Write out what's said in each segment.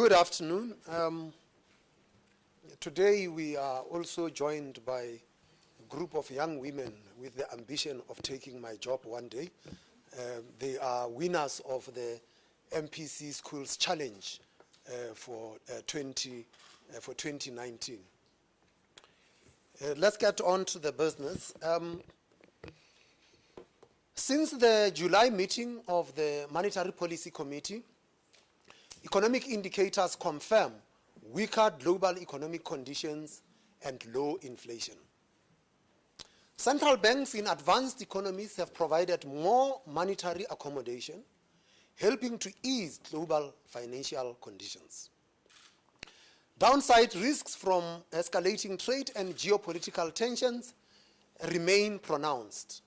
Good afternoon. Today we are also joined by a group of young women with the ambition of taking my job one day. They are winners of the MPC Schools Challenge for 2019. Let's get on to the business. Since the July meeting of the Monetary Policy Committee, economic indicators confirm weaker global economic conditions and low inflation. Central banks in advanced economies have provided more monetary accommodation, helping to ease global financial conditions. Downside risks from escalating trade and geopolitical tensions remain pronounced.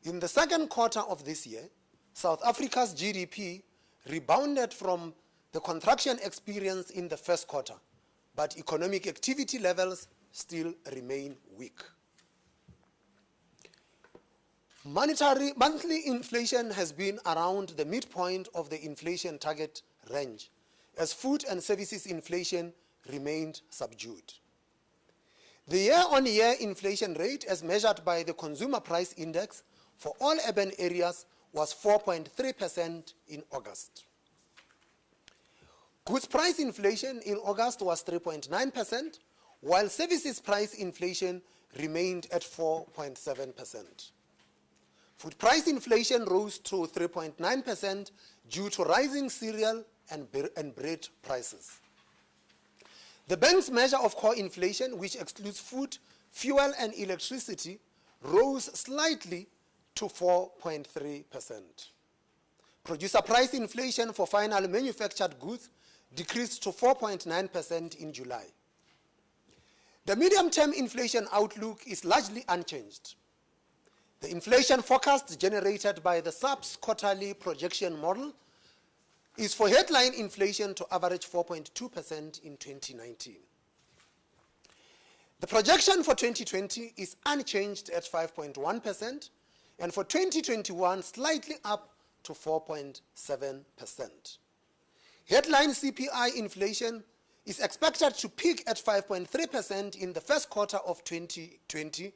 In the second quarter of this year, South Africa's GDP rebounded from the contraction experienced in the first quarter, but economic activity levels still remain weak. Monthly inflation has been around the midpoint of the inflation target range, as food and services inflation remained subdued. The year-on-year inflation rate, as measured by the Consumer Price Index for all urban areas, was 4.3% in August. Goods price inflation in August was 3.9%, while services price inflation remained at 4.7%. Food price inflation rose to 3.9% due to rising cereal and bread prices. The bank's measure of core inflation, which excludes food, fuel, and electricity, rose slightly to 4.3%. Producer price inflation for final manufactured goods decreased to 4.9% in July. The medium-term inflation outlook is largely unchanged. The inflation forecast generated by the SAP's quarterly projection model is for headline inflation to average 4.2% in 2019. The projection for 2020 is unchanged at 5.1%, and for 2021 slightly up to 4.7%. Headline CPI inflation is expected to peak at 5.3% in the first quarter of 2020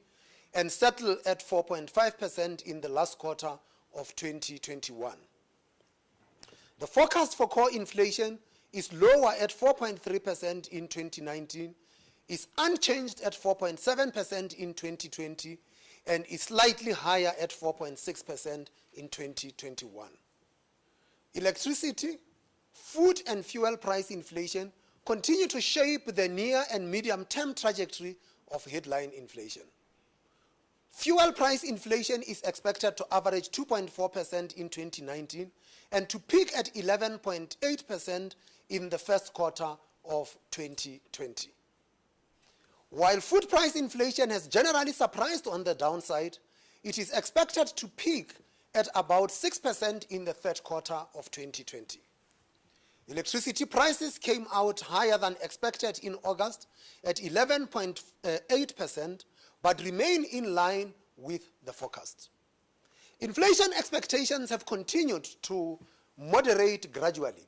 and settle at 4.5% in the last quarter of 2021. The forecast for core inflation is lower at 4.3% in 2019, is unchanged at 4.7% in 2020, and is slightly higher at 4.6% in 2021. Electricity, food and fuel price inflation continue to shape the near and medium-term trajectory of headline inflation. Fuel price inflation is expected to average 2.4% in 2019 and to peak at 11.8% in the first quarter of 2020. While food price inflation has generally surprised on the downside, it is expected to peak at about 6% in the third quarter of 2020. Electricity prices came out higher than expected in August at 11.8%, but remain in line with the forecast. Inflation expectations have continued to moderate gradually.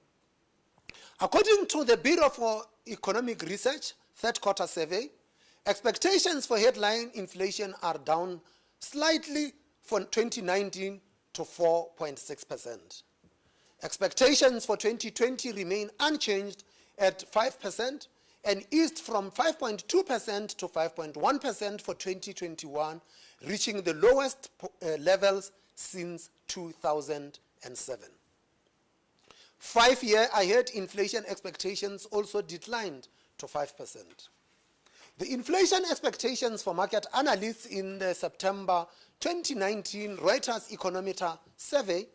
According to the Bureau for Economic Research third quarter survey, expectations for headline inflation are down slightly for 2019 to 4.6%. Expectations for 2020 remain unchanged at 5% and eased from 5.2% to 5.1% for 2021, reaching the lowest levels since 2007. 5-year ahead inflation expectations also declined to 5%. The inflation expectations for market analysts in the September 2019 Reuters Econometer survey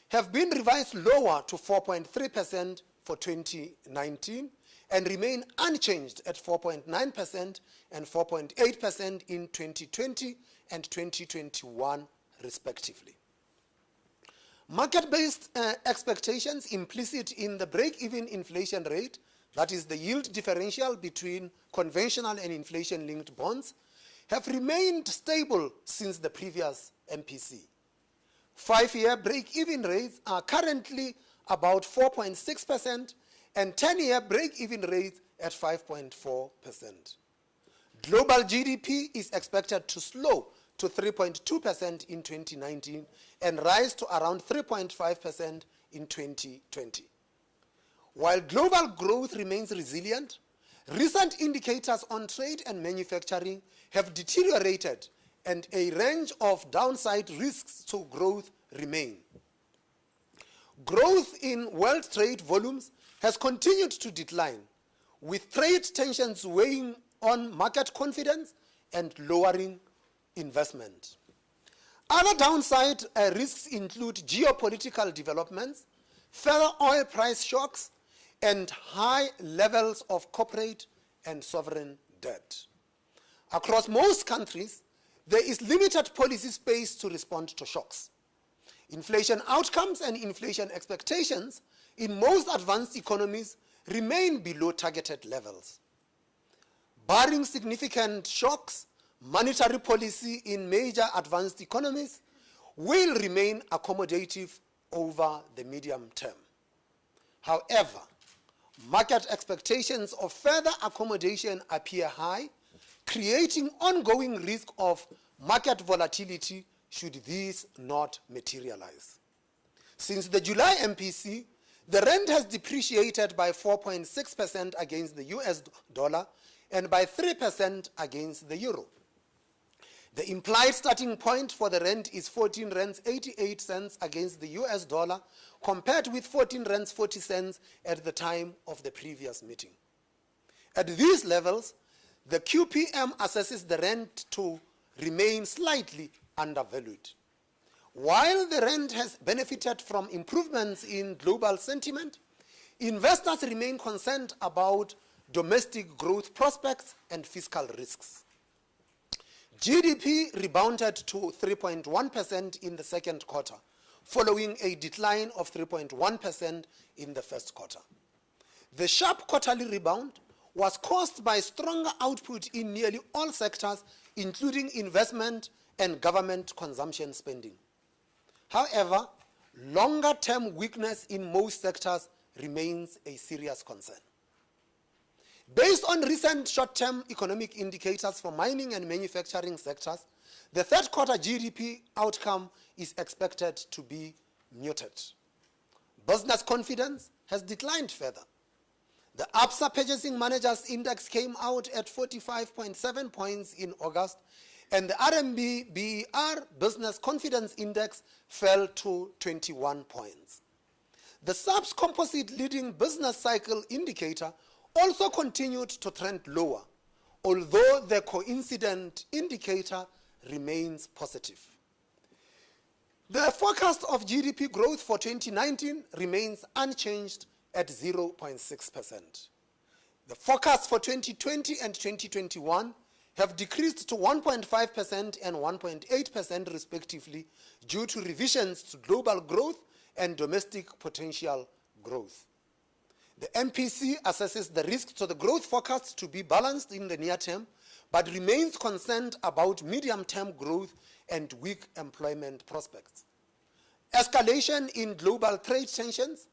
have been revised lower to 4.3% for 2019 and remain unchanged at 4.9% and 4.8% in 2020 and 2021 respectively. Market-based expectations implicit in the break-even inflation rate, that is the yield differential between conventional and inflation-linked bonds, have remained stable since the previous MPC. 5-year break-even rates are currently about 4.6% and 10-year break-even rates at 5.4%. Global GDP is expected to slow to 3.2% in 2019 and rise to around 3.5% in 2020. While global growth remains resilient, recent indicators on trade and manufacturing have deteriorated and a range of downside risks to growth remain. Growth in world trade volumes has continued to decline, with trade tensions weighing on market confidence and lowering investment. Other downside risks include geopolitical developments, further oil price shocks, and high levels of corporate and sovereign debt. Across most countries, there is limited policy space to respond to shocks. Inflation outcomes and inflation expectations in most advanced economies remain below targeted levels. Barring significant shocks, monetary policy in major advanced economies will remain accommodative over the medium term. However, market expectations of further accommodation appear high, creating ongoing risk of market volatility should these not materialize. Since the July MPC, the rand has depreciated by 4.6% against the US dollar and by 3% against the euro. The implied starting point for the rand is 14 rands 88 cents against the US dollar, compared with 14 rands 40 cents at the time of the previous meeting. At these levels, the QPM assesses the rand to remain slightly undervalued. While the rand has benefited from improvements in global sentiment, investors remain concerned about domestic growth prospects and fiscal risks. GDP rebounded to 3.1% in the second quarter, following a decline of 3.1% in the first quarter. The sharp quarterly rebound was caused by stronger output in nearly all sectors, including investment and government consumption spending. However, longer-term weakness in most sectors remains a serious concern. Based on recent short-term economic indicators for mining and manufacturing sectors, the third quarter GDP outcome is expected to be muted. Business confidence has declined further. The Absa Purchasing Managers Index came out at 45.7 points in August, and the RMB BER Business Confidence Index fell to 21 points. The SAPS Composite Leading Business Cycle Indicator also continued to trend lower, although the coincident indicator remains positive. The forecast of GDP growth for 2019 remains unchanged at 0.6%. The forecasts for 2020 and 2021 have decreased to 1.5% and 1.8% respectively due to revisions to global growth and domestic potential growth. The MPC assesses the risk to the growth forecast to be balanced in the near term, but remains concerned about medium-term growth and weak employment prospects. Escalation in global trade tensions,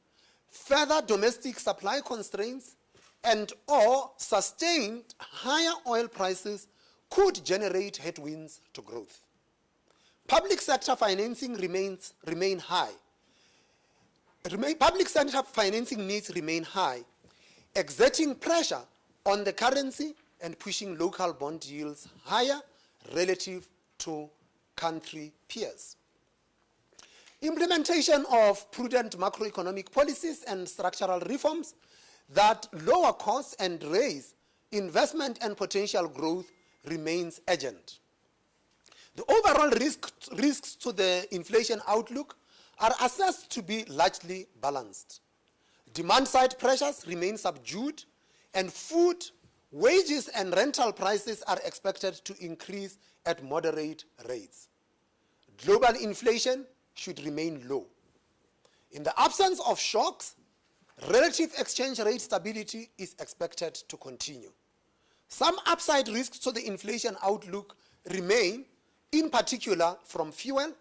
further domestic supply constraints, and/or sustained higher oil prices could generate headwinds to growth. Public sector financing remain high. Public sector financing needs remain high, exerting pressure on the currency and pushing local bond yields higher relative to country peers. Implementation of prudent macroeconomic policies and structural reforms that lower costs and raise investment and potential growth remains urgent. The overall risks to the inflation outlook are assessed to be largely balanced. Demand-side pressures remain subdued, and food, wages, and rental prices are expected to increase at moderate rates. Global inflation should remain low. In the absence of shocks, relative exchange rate stability is expected to continue. Some upside risks to the inflation outlook remain, in particular from fuel,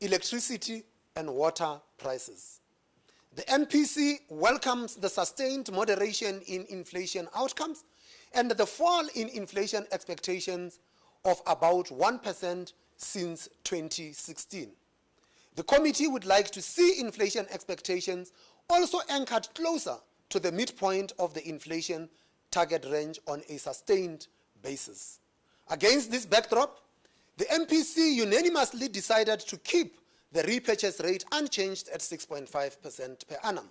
electricity, and water prices. The MPC welcomes the sustained moderation in inflation outcomes and the fall in inflation expectations of about 1% since 2016. The committee would like to see inflation expectations also anchored closer to the midpoint of the inflation target range on a sustained basis. Against this backdrop, the MPC unanimously decided to keep the repurchase rate unchanged at 6.5% per annum.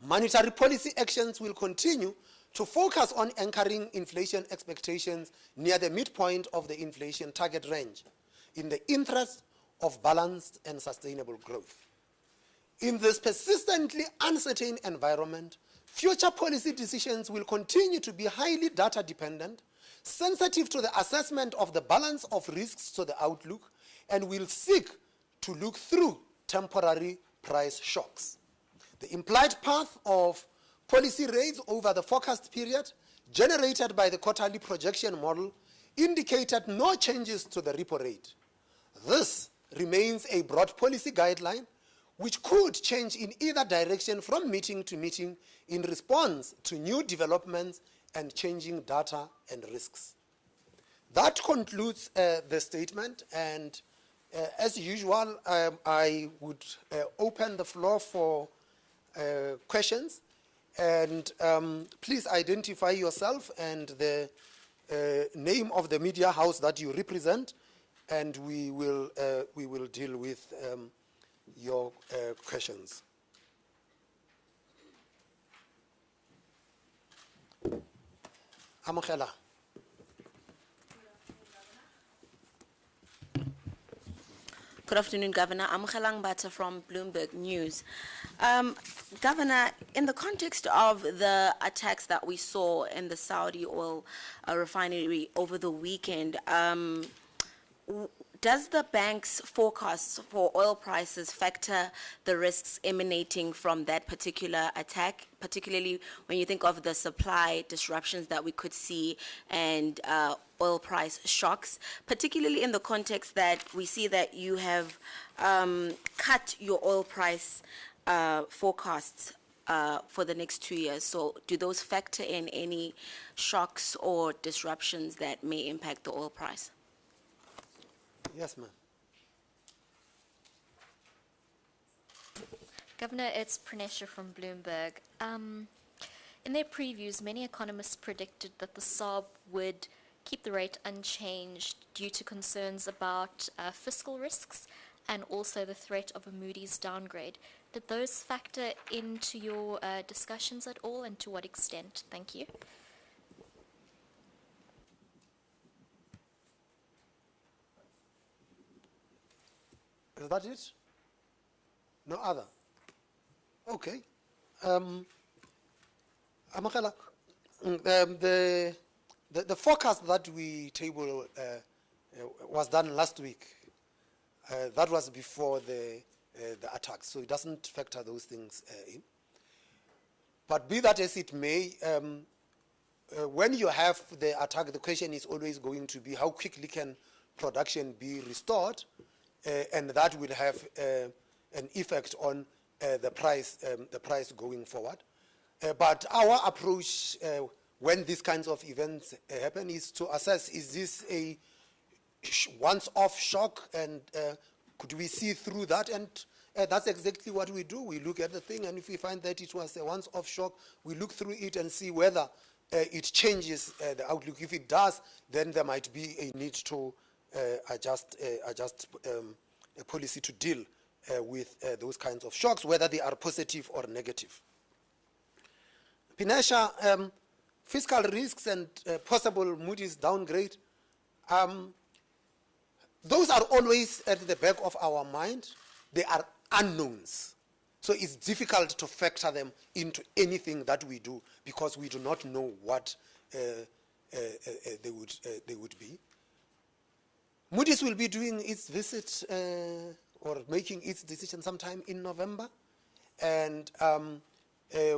Monetary policy actions will continue to focus on anchoring inflation expectations near the midpoint of the inflation target range in the interest of balanced and sustainable growth. In this persistently uncertain environment, future policy decisions will continue to be highly data dependent, sensitive to the assessment of the balance of risks to the outlook, and will seek to look through temporary price shocks. The implied path of policy rates over the forecast period generated by the quarterly projection model indicated no changes to the repo rate. This remains a broad policy guideline which could change in either direction from meeting to meeting in response to new developments and changing data and risks. That concludes the statement, and as usual, I would open the floor for questions, and please identify yourself and the name of the media house that you represent, and we will deal with your questions. Amukela. Good afternoon, Governor. I'm Khelang Bata from Bloomberg News. Governor, in the context of the attacks that we saw in the Saudi oil refinery over the weekend, does the bank's forecasts for oil prices factor the risks emanating from that particular attack, particularly when you think of the supply disruptions that we could see and oil price shocks, particularly in the context that we see that you have cut your oil price forecasts for the next 2 years? So do those factor in any shocks or disruptions that may impact the oil price? Yes, ma'am. Governor, it's Pranesha from Bloomberg. In their previews, many economists predicted that the SARB would keep the rate unchanged due to concerns about fiscal risks and also the threat of a Moody's downgrade. Did those factor into your discussions at all, and to what extent? Thank you. Is that it? No other? Okay. Amakela, the forecast that we tabled was done last week. That was before the attack, so it doesn't factor those things in. But be that as it may, when you have the attack, the question is always going to be how quickly can production be restored, and that will have an effect on the price going forward. But our approach when these kinds of events happen is to assess, is this a once-off shock, and could we see through that? And that's exactly what we do. We look at the thing, and if we find that it was a once-off shock, we look through it and see whether it changes the outlook. If it does, then there might be a need to adjust a policy to deal with those kinds of shocks, whether they are positive or negative. Pinesha, fiscal risks and possible Moody's downgrade, those are always at the back of our mind. They are unknowns. So it's difficult to factor them into anything that we do because we do not know what they would be. Moody's will be doing its visit or making its decision sometime in November, and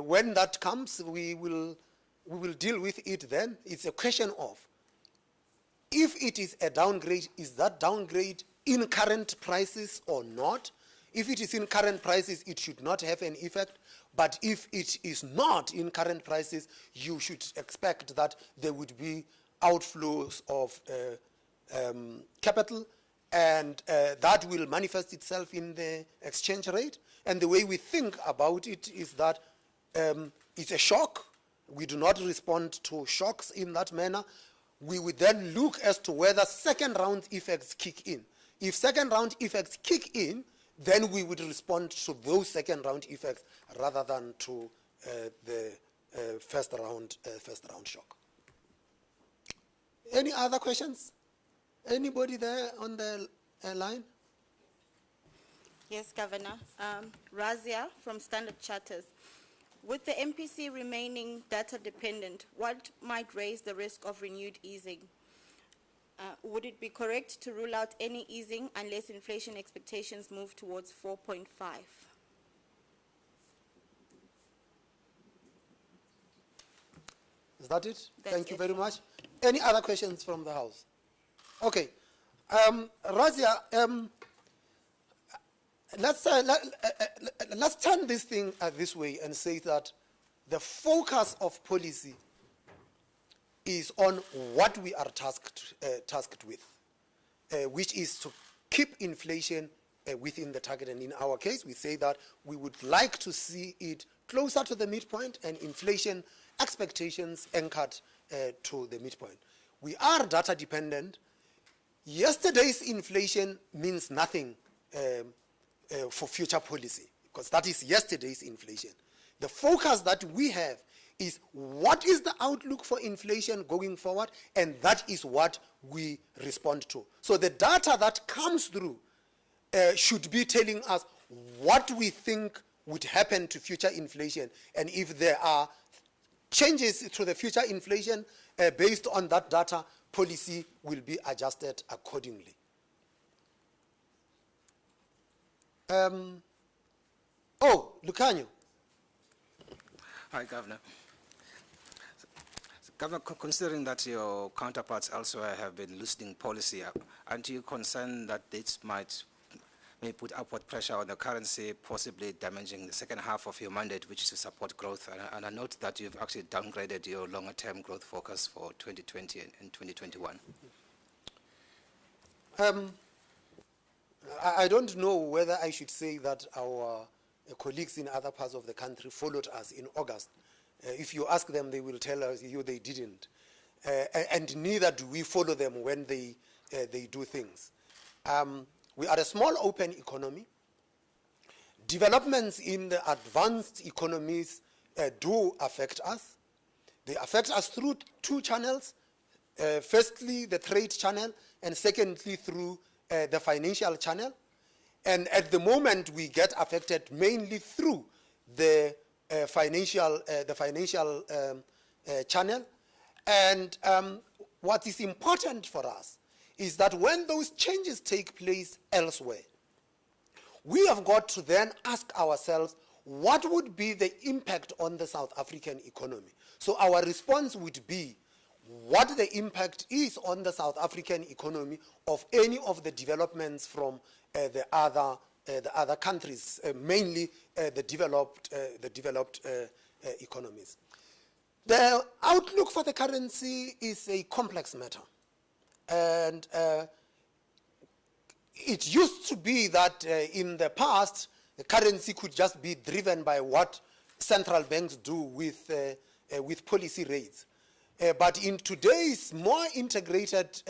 when that comes, we will deal with it then. It's a question of, if it is a downgrade, is that downgrade in current prices or not? If it is in current prices, it should not have an effect. But if it is not in current prices, you should expect that there would be outflows of capital, and that will manifest itself in the exchange rate. And the way we think about it is that it's a shock. We do not respond to shocks in that manner. We would then look as to whether second round effects kick in. If second round effects kick in, then we would respond to those second round effects rather than to the first round shock. Any other questions? Anybody there on the line? Yes, Governor. Razia from Standard Charters. With the MPC remaining data dependent, what might raise the risk of renewed easing? Would it be correct to rule out any easing unless inflation expectations move towards 4.5? Is that it? That's Thank you it very from much. Any other questions from the House? Okay. Razia, let's turn this thing this way and say that the focus of policy is on what we are tasked with, which is to keep inflation within the target. And in our case, we say that we would like to see it closer to the midpoint and inflation expectations anchored to the midpoint. We are data dependent. Yesterday's inflation means nothing for future policy, because that is yesterday's inflation. The focus that we have is what is the outlook for inflation going forward, and that is what we respond to. So the data that comes through should be telling us what we think would happen to future inflation, and if there are changes to the future inflation based on that data, policy will be adjusted accordingly. Lucanio. Hi, Governor. Governor, considering that your counterparts elsewhere have been loosening policy, aren't you concerned that this may put upward pressure on the currency, possibly damaging the second half of your mandate, which is to support growth? And I note that you've actually downgraded your longer-term growth focus for 2020 and 2021. I don't know whether I should say that our colleagues in other parts of the country followed us in August. If you ask them, they will tell us you they didn't. And neither do we follow them when they do things. We are a small open economy. Developments in the advanced economies do affect us. They affect us through two channels. Firstly, the trade channel, and secondly, through the financial channel. And at the moment, we get affected mainly through the financial channel. And what is important for us is that when those changes take place elsewhere, we have got to then ask ourselves, what would be the impact on the South African economy? So our response would be what the impact is on the South African economy of any of the developments from the other countries, mainly the developed economies. The outlook for the currency is a complex matter. And it used to be that in the past, the currency could just be driven by what central banks do with policy rates. But in today's more integrated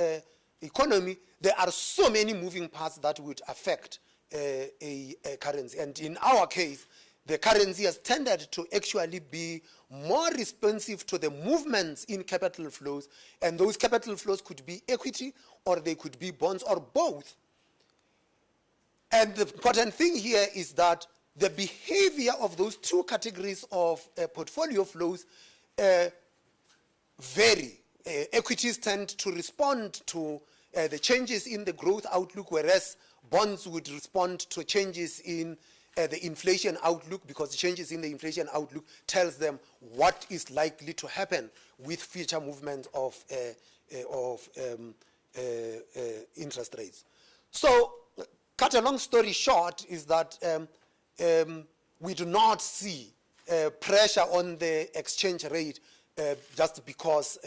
economy, there are so many moving parts that would affect a currency. And in our case, the currency has tended to actually be more responsive to the movements in capital flows, and those capital flows could be equity, or they could be bonds, or both. And the important thing here is that the behavior of those two categories of portfolio flows vary. Equities tend to respond to the changes in the growth outlook, whereas bonds would respond to changes in the inflation outlook, because the changes in the inflation outlook tells them what is likely to happen with future movement of interest rates. So cut a long story short is that we do not see pressure on the exchange rate just because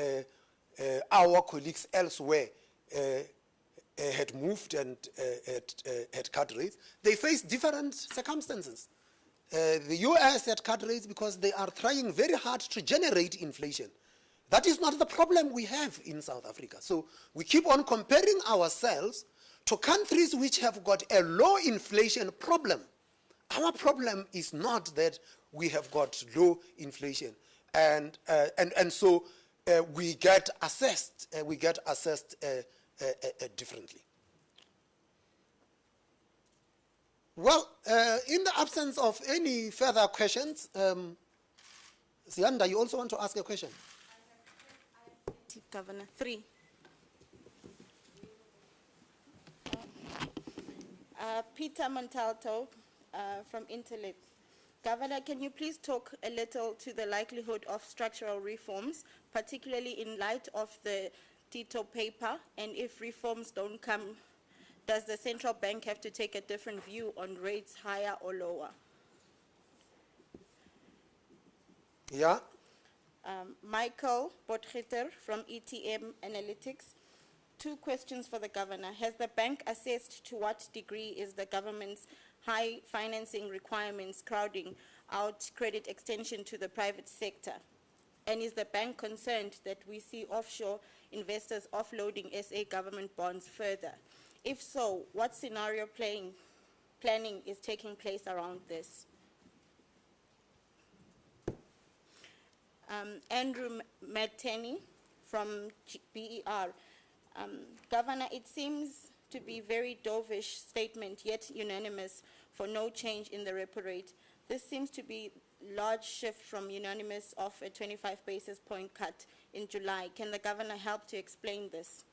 our colleagues elsewhere had moved and had cut rates. They face different circumstances. The US had cut rates because they are trying very hard to generate inflation. That is not the problem we have in South Africa. So we keep on comparing ourselves to countries which have got a low inflation problem. Our problem is not that we have got low inflation. And so we get assessed differently. Well, in the absence of any further questions, Sianda, you also want to ask a question? Governor, 3. Peter Montalto from Interlip. Governor, can you please talk a little to the likelihood of structural reforms, particularly in light of the Tito paper, and if reforms don't come, does the central bank have to take a different view on rates higher or lower? Yeah. Michael Potgieter from ETM Analytics. 2 questions for the governor. Has the bank assessed to what degree is the government's high financing requirements crowding out credit extension to the private sector? And is the bank concerned that we see offshore investors offloading SA government bonds further? If so, what scenario planning is taking place around this? Andrew Matteni from BER. Governor, it seems to be very dovish statement, yet unanimous, for no change in the repo rate. This seems to be large shift from unanimous of a 25 basis point cut in July. Can the governor help to explain this?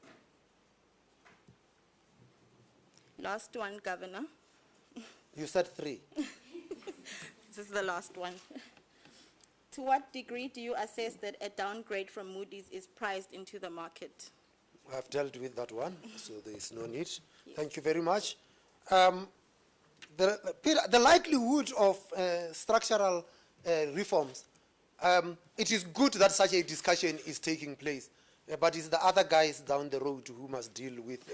Last one, Governor. You said 3. This is the last one. To what degree do you assess that a downgrade from Moody's is priced into the market? I've dealt with that one, so there is no need. Thank you very much. The likelihood of structural reforms, it is good that such a discussion is taking place, but it's the other guys down the road who must deal with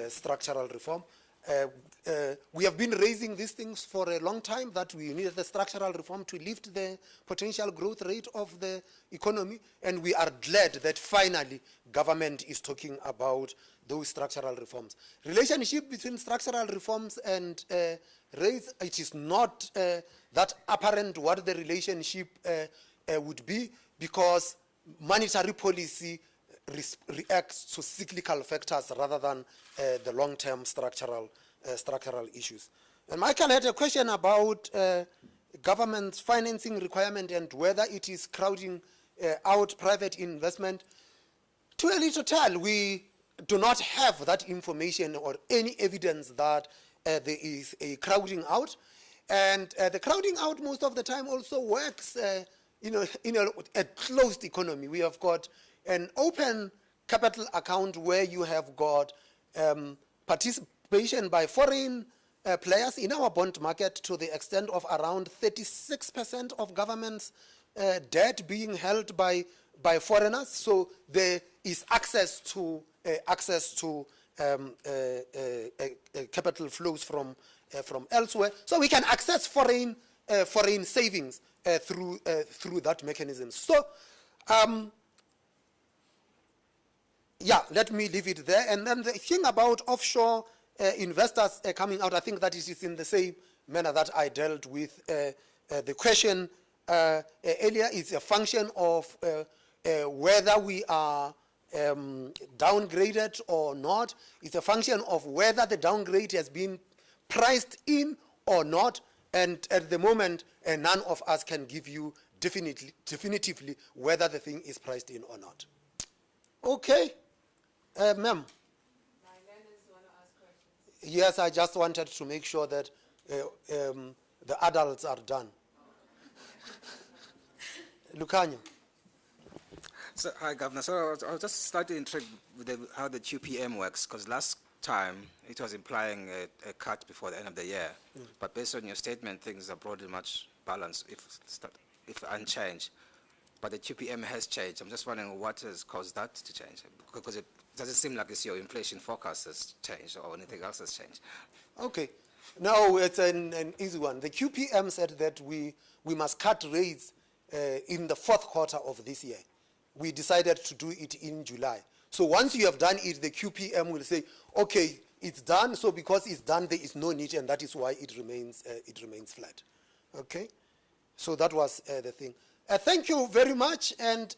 structural reform. We have been raising these things for a long time, that we need the structural reform to lift the potential growth rate of the economy, and we are glad that finally government is talking about those structural reforms. Relationship between structural reforms and rates, it is not that apparent what the relationship would be, because monetary policy reacts to cyclical factors rather than the long-term structural issues. And Michael had a question about government's financing requirement and whether it is crowding out private investment. Too early to tell. We do not have that information or any evidence that there is a crowding out. And the crowding out most of the time also works in a closed economy. We have got an open capital account where you have got participation by foreign players in our bond market to the extent of around 36% of government's debt being held by foreigners. So there is access to capital flows from elsewhere. So we can access foreign savings through that mechanism. So. Yeah, let me leave it there. And then the thing about offshore investors coming out, I think that it is in the same manner that I dealt with the question earlier. It's a function of whether we are downgraded or not. It's a function of whether the downgrade has been priced in or not. And at the moment, none of us can give you definitively whether the thing is priced in or not. Okay. Ma'am. My learners want to ask questions. Yes, I just wanted to make sure that the adults are done. Lukhanya. So, hi, Governor. So I was just slightly intrigued with how the QPM works, because last time, it was implying a cut before the end of the year. But based on your statement, things are broadly much balanced, if unchanged. But the QPM has changed. I'm just wondering what has caused that to change, because it doesn't seem like it's your inflation forecast has changed or anything else has changed. Okay. Now it's an easy one. The QPM said that we must cut rates in the fourth quarter of this year. We decided to do it in July. So once you have done it, the QPM will say, okay, it's done. So because it's done, there is no need, and that is why it remains flat. Okay. So that was the thing. Thank you very much. And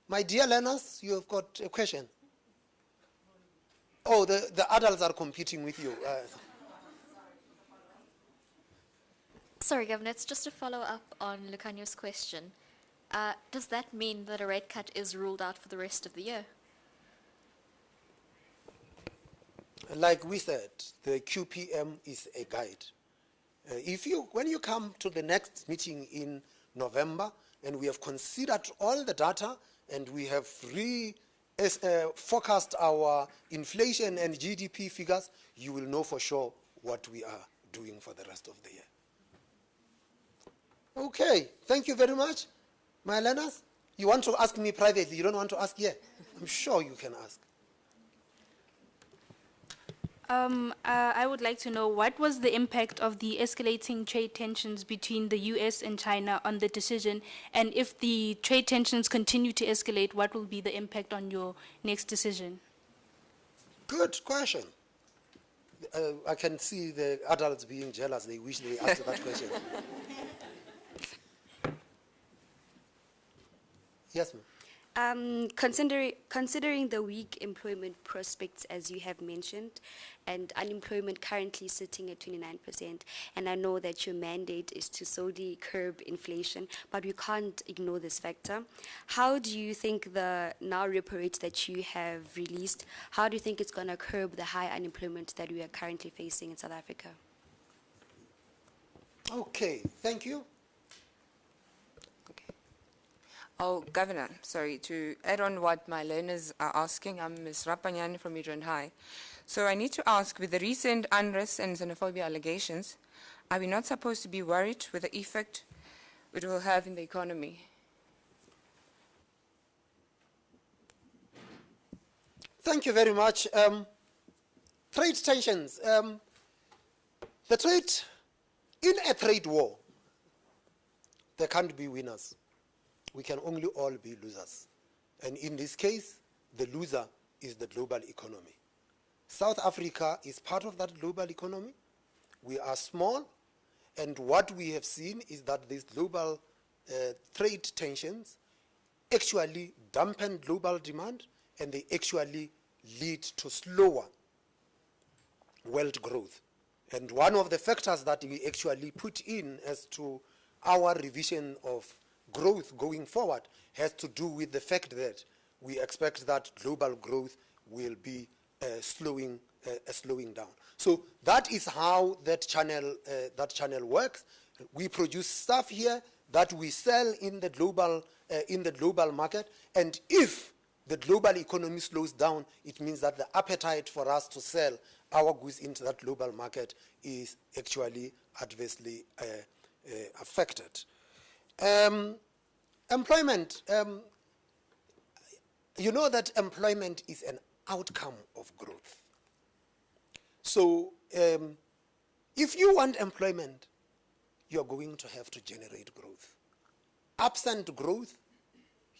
my dear learners, you have got a question. Oh, the adults are competing with you. Sorry, Governor, it's just a follow-up on Lucanio's question. Does that mean that a rate cut is ruled out for the rest of the year? Like we said, the QPM is a guide. When you come to the next meeting in November, and we have considered all the data, and we have forecast our inflation and GDP figures, you will know for sure what we are doing for the rest of the year. Okay, thank you very much. My learners, you want to ask me privately, you don't want to ask here? I'm sure you can ask. I would like to know what was the impact of the escalating trade tensions between the US and China on the decision, and if the trade tensions continue to escalate, what will be the impact on your next decision? Good question. I can see the adults being jealous. They wish they answered that question. Yes, ma'am. Considering the weak employment prospects, as you have mentioned, and unemployment currently sitting at 29%, and I know that your mandate is to solely curb inflation, but we can't ignore this factor. How do you think the now repo rate that you have released, how do you think it's going to curb the high unemployment that we are currently facing in South Africa? Okay, thank you. Oh, Governor, sorry, to add on what my learners are asking, I'm Ms. Rapanyani from Midrand High. So I need to ask, with the recent unrest and xenophobia allegations, are we not supposed to be worried with the effect it will have in the economy? Thank you very much. Trade tensions. In a trade war, there can't be winners. We can only all be losers. And in this case, the loser is the global economy. South Africa is part of that global economy. We are small, and what we have seen is that these global trade tensions actually dampen global demand, and they actually lead to slower world growth. And one of the factors that we actually put in as to our revision of growth going forward has to do with the fact that we expect that global growth will be slowing down. So that is how that channel works. We produce stuff here that we sell in the global market, and if the global economy slows down, it means that the appetite for us to sell our goods into that global market is actually adversely affected. Employment, you know that employment is an outcome of growth. So if you want employment, you're going to have to generate growth. Absent growth,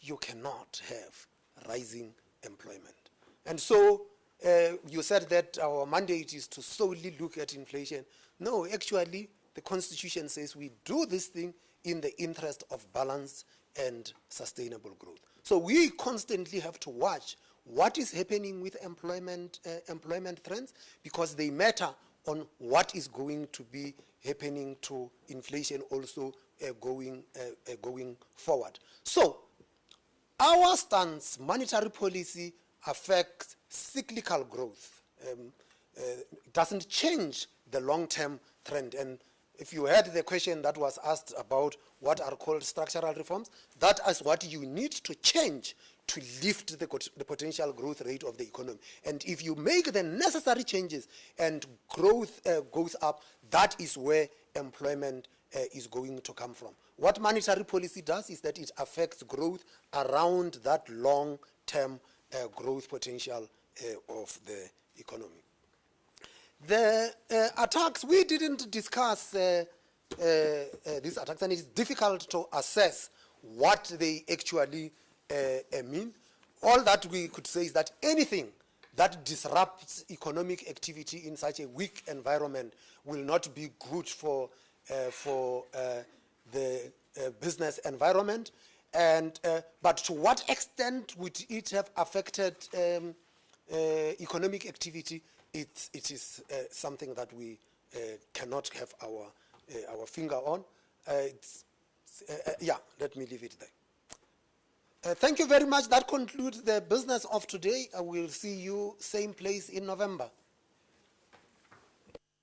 you cannot have rising employment. And so you said that our mandate is to solely look at inflation. No, actually, the Constitution says we do this thing in the interest of balanced and sustainable growth. So we constantly have to watch what is happening with employment trends, because they matter on what is going to be happening to inflation also going forward. So our stance, monetary policy, affects cyclical growth. It doesn't change the long-term trend. And if you had the question that was asked about what are called structural reforms, that is what you need to change to lift the potential growth rate of the economy. And if you make the necessary changes and growth goes up, that is where employment is going to come from. What monetary policy does is that it affects growth around that long-term growth potential of the economy. The attacks, we didn't discuss these attacks, and it's difficult to assess what they actually mean. All that we could say is that anything that disrupts economic activity in such a weak environment will not be good for the business environment. And but to what extent would it have affected economic activity? It is something that we cannot have our finger on. Yeah, let me leave it there. Thank you very much. That concludes the business of today. I will see you same place in November.